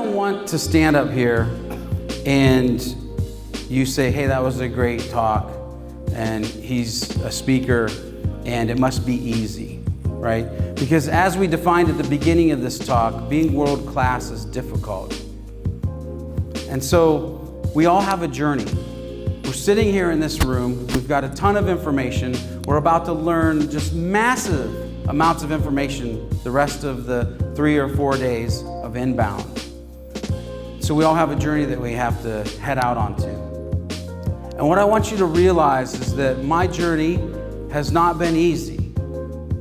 don't want to stand up here and you say, hey, that was a great talk, and he's a speaker, and it must be easy, right? Because as we defined at the beginning of this talk, being world class is difficult. And so we all have a journey. We're sitting here in this room, we've got a ton of information, we're about to learn just massive amounts of information the rest of the 3 or 4 days of inbound. So we all have a journey that we have to head out onto. And what I want you to realize is that my journey has not been easy.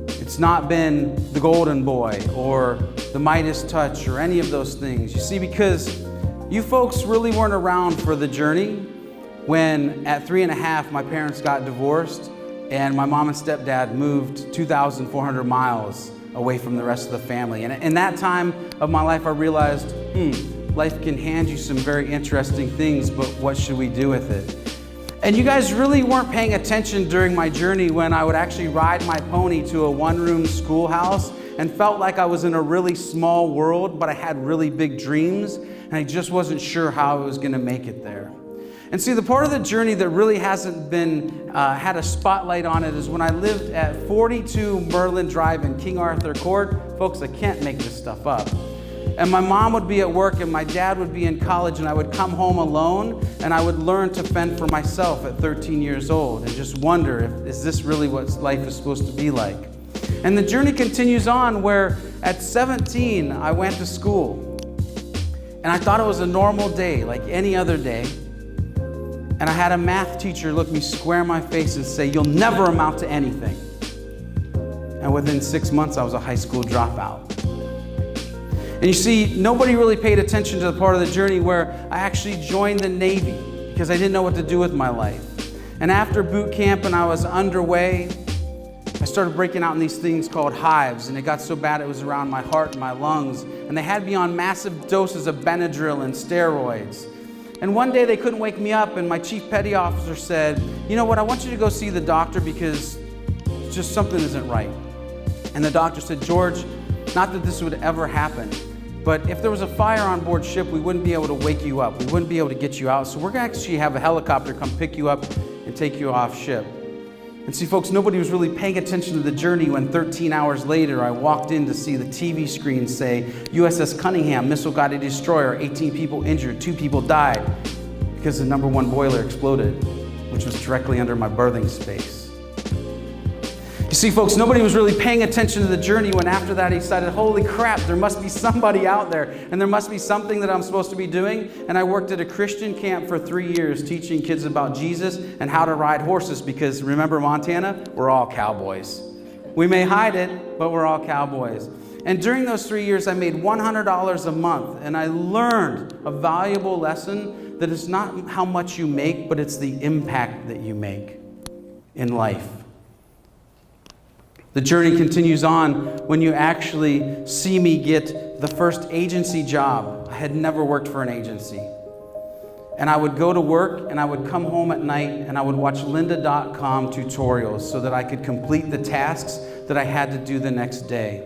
It's not been the golden boy or the Midas touch or any of those things. You see, because you folks really weren't around for the journey when at 3.5 my parents got divorced and my mom and stepdad moved 2,400 miles away from the rest of the family. And in that time of my life, I realized, life can hand you some very interesting things, but what should we do with it? And you guys really weren't paying attention during my journey when I would actually ride my pony to a one-room schoolhouse and felt like I was in a really small world, but I had really big dreams, and I just wasn't sure how I was gonna make it there. And see, the part of the journey that really hasn't been had a spotlight on it is when I lived at 42 Merlin Drive in King Arthur Court. Folks, I can't make this stuff up. And my mom would be at work and my dad would be in college, and I would come home alone and I would learn to fend for myself at 13 years old and just wonder, is this really what life is supposed to be like? And the journey continues on where at 17, I went to school and I thought it was a normal day like any other day. And I had a math teacher look me square in my face and say, you'll never amount to anything. And within 6 months, I was a high school dropout. And you see, nobody really paid attention to the part of the journey where I actually joined the Navy because I didn't know what to do with my life. And after boot camp and I was underway, I started breaking out in these things called hives, and it got so bad it was around my heart and my lungs. And they had me on massive doses of Benadryl and steroids. And one day they couldn't wake me up, and my chief petty officer said, you know what, I want you to go see the doctor because just something isn't right. And the doctor said, George, not that this would ever happen, but if there was a fire on board ship, we wouldn't be able to wake you up. We wouldn't be able to get you out. So we're going to actually have a helicopter come pick you up and take you off ship. And see, folks, nobody was really paying attention to the journey when 13 hours later, I walked in to see the TV screen say, USS Cunningham, missile-guided destroyer, 18 people injured, 2 people died because the #1 boiler exploded, which was directly under my berthing space. You see, folks, nobody was really paying attention to the journey when after that he decided, holy crap, there must be somebody out there and there must be something that I'm supposed to be doing. And I worked at a Christian camp for 3 years teaching kids about Jesus and how to ride horses because remember Montana? We're all cowboys. We may hide it, but we're all cowboys. And during those 3 years, I made $100 a month, and I learned a valuable lesson that it's not how much you make, but it's the impact that you make in life. The journey continues on when you actually see me get the first agency job. I had never worked for an agency. And I would go to work and I would come home at night and I would watch lynda.com tutorials so that I could complete the tasks that I had to do the next day.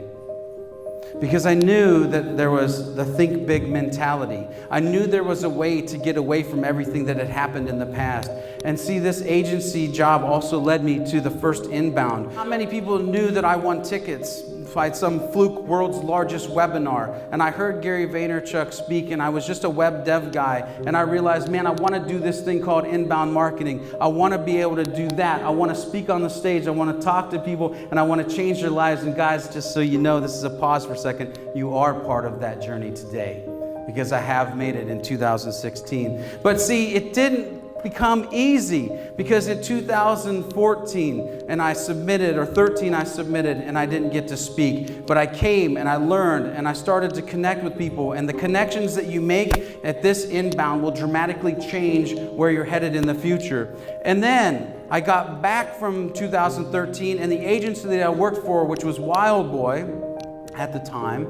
Because I knew that there was the think big mentality. I knew there was a way to get away from everything that had happened in the past. And see, this agency job also led me to the first inbound. Not many people knew that I won tickets by some fluke world's largest webinar. And I heard Gary Vaynerchuk speak, and I was just a web dev guy. And I realized, man, I want to do this thing called inbound marketing. I want to be able to do that. I want to speak on the stage. I want to talk to people, and I want to change their lives. And guys, just so you know, this is a pause for a second. You are part of that journey today because I have made it in 2016. But see, it didn't become easy because in 2014 and I submitted, or 13 I submitted, and I didn't get to speak, but I came and I learned and I started to connect with people, and the connections that you make at this inbound will dramatically change where you're headed in the future. And then I got back from 2013, and the agency that I worked for, which was Wild Boy at the time,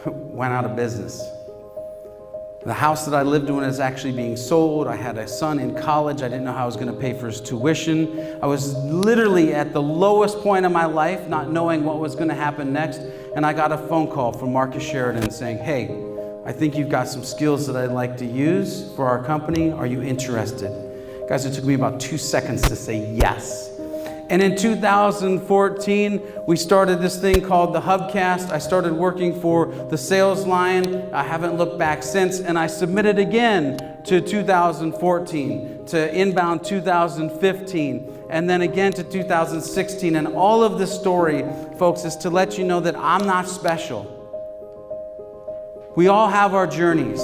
went out of business. The house that I lived in is actually being sold. I had a son in college. I didn't know how I was going to pay for his tuition. I was literally at the lowest point of my life, not knowing what was going to happen next. And I got a phone call from Sheridan saying, hey, I think you've got some skills that I'd like to use for our company. Are you interested? Guys, it took me about 2 seconds to say yes. And in 2014, we started this thing called the Hubcast. I started working for the sales line. I haven't looked back since, and I submitted again to 2014, to inbound 2015, and then again to 2016. And all of this story, folks, is to let you know that I'm not special. We all have our journeys.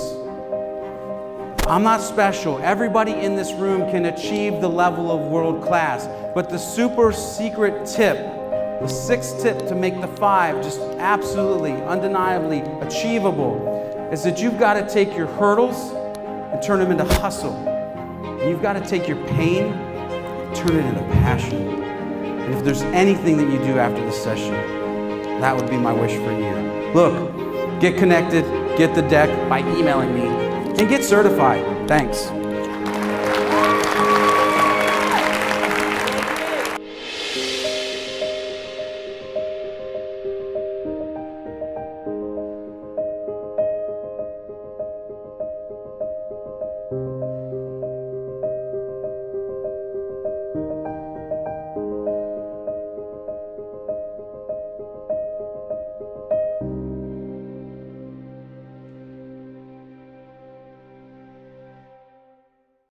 I'm not special. Everybody in this room can achieve the level of world class. But the super secret tip, the 6th tip to make the 5 just absolutely, undeniably achievable, is that you've got to take your hurdles and turn them into hustle. And you've got to take your pain and turn it into passion. And if there's anything that you do after this session, that would be my wish for you. Look, get connected, get the deck by emailing me, and get certified. Thanks.